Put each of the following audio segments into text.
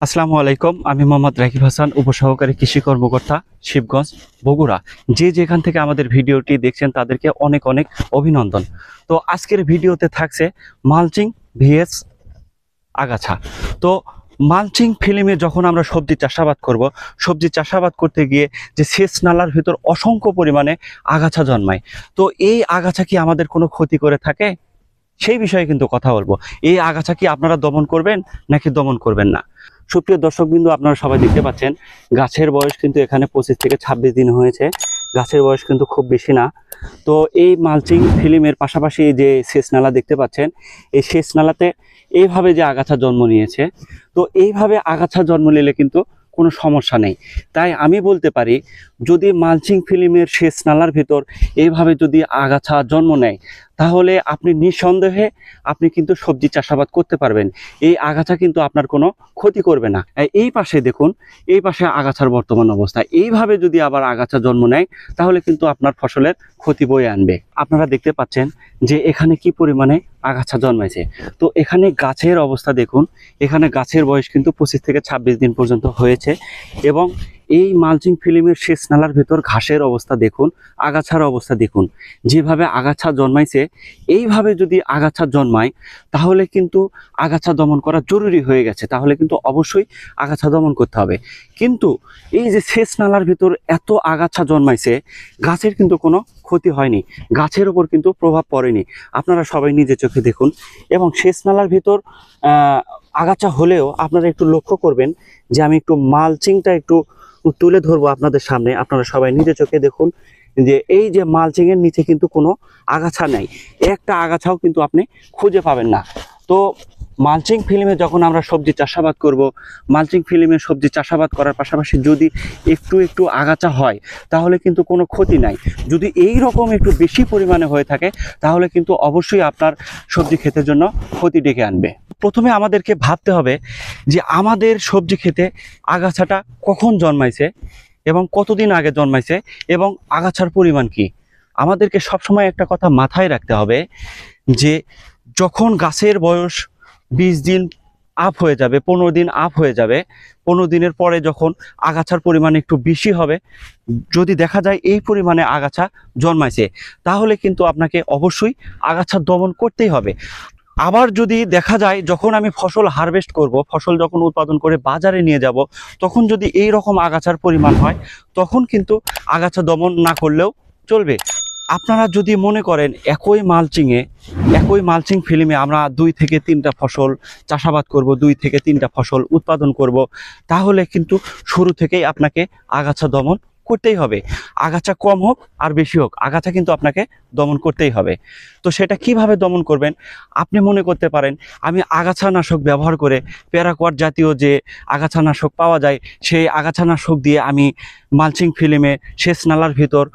আসসালামু আলাইকুম। আমি মোহাম্মদ রাকিব হাসান, উপসহকারী কৃষি কর্মকর্তা, শিবগঞ্জ, বগুড়া। যে যেখান থেকে আমাদের ভিডিওটি দেখছেন তাদেরকে অনেক অনেক অভিনন্দন। তো আজকের ভিডিওতে থাকছে মালচিং ভিএস আগাছা। তো মালচিং ফিল্মে যখন আমরা সবজি চাষাবাদ করব, সবজি চাষাবাদ করতে গিয়ে যে সেচ নালার ভিতর অসংখ্য পরিমাণে আগাছা জন্মায়, তো এই আগাছা কি আমাদের কোনো ক্ষতি করে থাকে? সেই বিষয়ে কিন্তু কথা বলবো। এই আগাছা কি আপনারা দমন করবেন নাকি দমন করবেন না? সুপ্রিয় দর্শকবৃন্দ, আপনারা সবাই দেখতে পাচ্ছেন গাছের বয়স কিন্তু এখানে 25 থেকে 26 দিন হয়েছে। গাছের বয়স কিন্তু খুব বেশি না। তো এই মালচিং ফিল্মের পাশাপাশি যে সেচ নালা দেখতে পাচ্ছেন, এই সেচ নালাতে এইভাবে যে আগাছা জন্ম নিয়েছে, তো এইভাবে আগাছা জন্ম নিলে কিন্তু কোনো সমস্যা নেই। তাই আমি বলতে পারি, যদি মালচিং ফিল্মের সেচ নালার ভিতর এইভাবে যদি আগাছা জন্ম নেয়, তাহলে আপনি নিঃসন্দেহে আপনি কিন্তু সবজি চাষাবাদ করতে পারবেন। এই আগাছা কিন্তু আপনার কোনো ক্ষতি করবে না। এই পাশে দেখুন, এই পাশে আগাছার বর্তমান অবস্থা। এইভাবে যদি আবার আগাছা জন্ম নেয়, তাহলে কিন্তু আপনার ফসলের ক্ষতি বয়ে আনবে। আপনারা দেখতে পাচ্ছেন যে এখানে কি পরিমাণে আগাছা জন্মেছে। তো এখানে গাছের অবস্থা দেখুন, এখানে গাছের বয়স কিন্তু 25 থেকে 26 দিন পর্যন্ত হয়েছে। এবং এই মালচিং ফিল্মের সেচ নালার ভেতর ঘাসের অবস্থা দেখুন, আগাছার অবস্থা দেখুন। যেভাবে আগাছা জন্মাইছে, এইভাবে যদি আগাছা জন্মায়, তাহলে কিন্তু আগাছা দমন করা জরুরি হয়ে গেছে। তাহলে কিন্তু অবশ্যই আগাছা দমন করতে হবে। কিন্তু এই যে সেচ নালার ভিতর এত আগাছা জন্মাইছে, গাছের কিন্তু কোনো ক্ষতি হয়নি, গাছের ওপর কিন্তু প্রভাব পড়েনি। আপনারা সবাই নিজে চোখে দেখুন। এবং সেচ নালার ভিতর আগাছা হলেও আপনারা একটু লক্ষ্য করবেন যে আমি একটু মালচিংটা একটু তুলে ধরবো আপনাদের সামনে। আপনারা সবাই নিজে চোখে দেখুন যে এই যে মালচিং এর নিচে কিন্তু কোনো আগাছা নাই, একটা আগাছাও কিন্তু আপনি খুঁজে পাবেন না। তো মালচিং ফিল্মে যখন আমরা সবজি চাষাবাদ করব, মালচিং ফিল্মে সবজি চাষাবাদ করার পাশাপাশি যদি একটু একটু আগাছা হয়, তাহলে কিন্তু কোনো ক্ষতি নাই। যদি এই রকম একটু বেশি পরিমাণে হয়ে থাকে, তাহলে কিন্তু অবশ্যই আপনার সবজি ক্ষেতের জন্য ক্ষতি ডেকে আনবে। প্রথমে আমাদেরকে ভাবতে হবে যে আমাদের সবজি ক্ষেতে আগাছাটা কখন জন্মাইছে এবং কতদিন আগে জন্মাইছে এবং আগাছার পরিমাণ কি। আমাদেরকে সবসময় একটা কথা মাথায় রাখতে হবে যে যখন গাছের বয়স 20 দিন আপ হয়ে যাবে, 15 দিন আপ হয়ে যাবে, 15 দিনের পরে যখন আগাছার পরিমাণ একটু বেশি হবে, যদি দেখা যায় এই পরিমাণে আগাছা জন্মাইছে, তাহলে কিন্তু আপনাকে অবশ্যই আগাছা দমন করতেই হবে। আবার যদি দেখা যায় যখন আমি ফসল হারভেস্ট করব, ফসল যখন উৎপাদন করে বাজারে নিয়ে যাব, তখন যদি এই রকম আগাছার পরিমাণ হয়, তখন কিন্তু আগাছা দমন না করলেও চলবে। আপনারা যদি মনে করেন একই মালচিং ফিল্মে আমরা 2 থেকে 3টা ফসল চাষাবাদ করব, 2 থেকে 3টা ফসল উৎপাদন করব, তাহলে কিন্তু শুরু থেকেই আপনাকে আগাছা দমন করতেই হবে। আগাছা কম হোক আর বেশি হোক, আগাছা কিন্তু আপনাকে দমন করতেই হবে। তো সেটা কিভাবে দমন করবেন? আপনি মনে করতে পারেন আমি আগাছানাশক ব্যবহার করে, প্যারাকোয়াট জাতীয় যে আগাছানাশক পাওয়া যায়, সেই আগাছানাশক দিয়ে আমি মালচিং ফিল্মে সেচ নালার ভিতর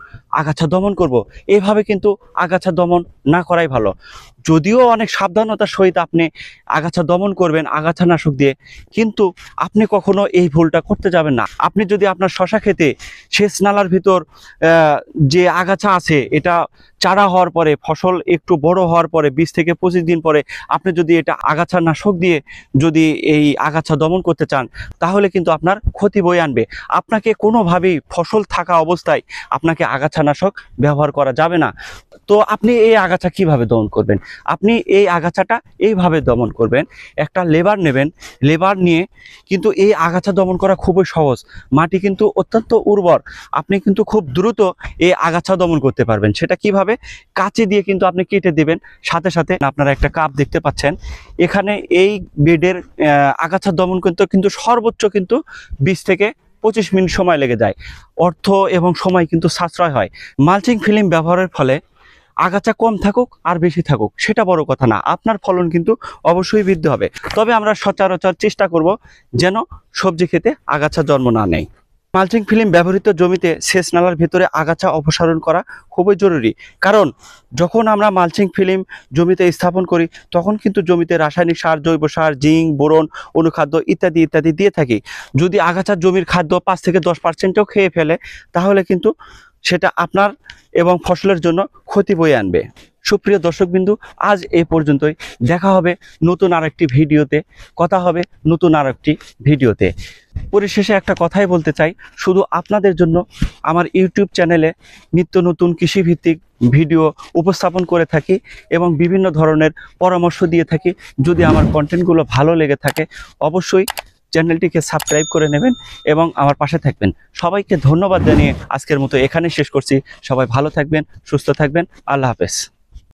আগাছা দমন করব। এইভাবে কিন্তু আগাছা দমন না করাই ভালো। যদিও অনেক সাবধানতার সহিত আপনি আগাছা দমন করবেন আগাছানাশক দিয়ে, কিন্তু আপনি কখনো এই ভুলটা করতে যাবেন না। আপনি যদি আপনার শশা খেতে সেচ নালার ভিতর যে আগাছা আছে, এটা চারা হওয়ার পরে, ফসল একটু বড় হওয়ার পরে, 20 থেকে 25 দিন পরে আপনি যদি এটা আগাছানাশক দিয়ে যদি এই আগাছা দমন করতে চান, তাহলে কিন্তু আপনার ক্ষতি বয়ে আনবে। আপনাকে কোনোভাবেই ফসল থাকা অবস্থায় আপনাকে আগাছানাশক ব্যবহার করা যাবে না। তো আপনি এই আগাছা কিভাবে দমন করবেন? আপনি এই আগাছাটা এইভাবে দমন করবেন। একটা লেবার নেবেন, লেবার নিয়ে কিন্তু এই আগাছা দমন করা খুবই সহজ। মাটি কিন্তু অত্যন্ত উর্বর, আপনি কিন্তু খুব দ্রুত এই আগাছা দমন করতে পারবেন। সেটা কিভাবে? কাঁচি দিয়ে কিন্তু আপনি কেটে দিবেন। সাথে সাথে আপনারা একটা কাপ দেখতে পাচ্ছেন, এখানে এই বেডের আগাছা দমন কিন্তু সর্বোচ্চ কিন্তু 20 থেকে 25 মিনিট সময় লেগে যায়। অর্থ এবং সময় কিন্তু সাশ্রয় হয়। মালচিং ফিল্ম ব্যবহারের ফলে আগাছা কম থাকুক আর বেশি থাকুক সেটা বড় কথা না, আপনার ফলন কিন্তু অবশ্যই বৃদ্ধি হবে। তবে আমরা সচরাচর চেষ্টা করব যেন সবজি খেতে আগাছা জন্ম না নেয়। মালচিং ফিল্ম ব্যবহৃত জমিতে সেচ নালার ভেতরে আগাছা অপসারণ করা খুবই জরুরি। কারণ যখন আমরা মালচিং ফিল্ম জমিতে স্থাপন করি, তখন কিন্তু জমিতে রাসায়নিক সার, জৈব সার, জিঙ্ক, বোরন, অনুখাদ্য ইত্যাদি ইত্যাদি দিয়ে থাকি। যদি আগাছা জমির খাদ্য 5 থেকে 10%ও খেয়ে ফেলে, তাহলে কিন্তু সেটা আপনার এবং ফসলের জন্য ক্ষতি বয়ে আনবে। সুপ্রিয় দর্শকবিন্দু, আজ এই পর্যন্তই। দেখা হবে নতুন আরেকটি ভিডিওতে, কথা হবে নতুন আরেকটি ভিডিওতে। পরিশেষে একটা কথাই বলতে চাই, শুধু আপনাদের জন্য আমার ইউটিউব চ্যানেলে নিত্য নতুন কৃষিভিত্তিক ভিডিও উপস্থাপন করে থাকি এবং বিভিন্ন ধরনের পরামর্শ দিয়ে থাকি। যদি আমার কন্টেন্টগুলো ভালো লেগে থাকে অবশ্যই চ্যানেলটিকে সাবস্ক্রাইব করে নেবেন এবং আমার পাশে থাকবেন। সবাইকে ধন্যবাদ জানিয়ে আজকের মতো এখানে শেষ করছি। সবাই ভালো থাকবেন, সুস্থ থাকবেন। আল্লাহ হাফেজ।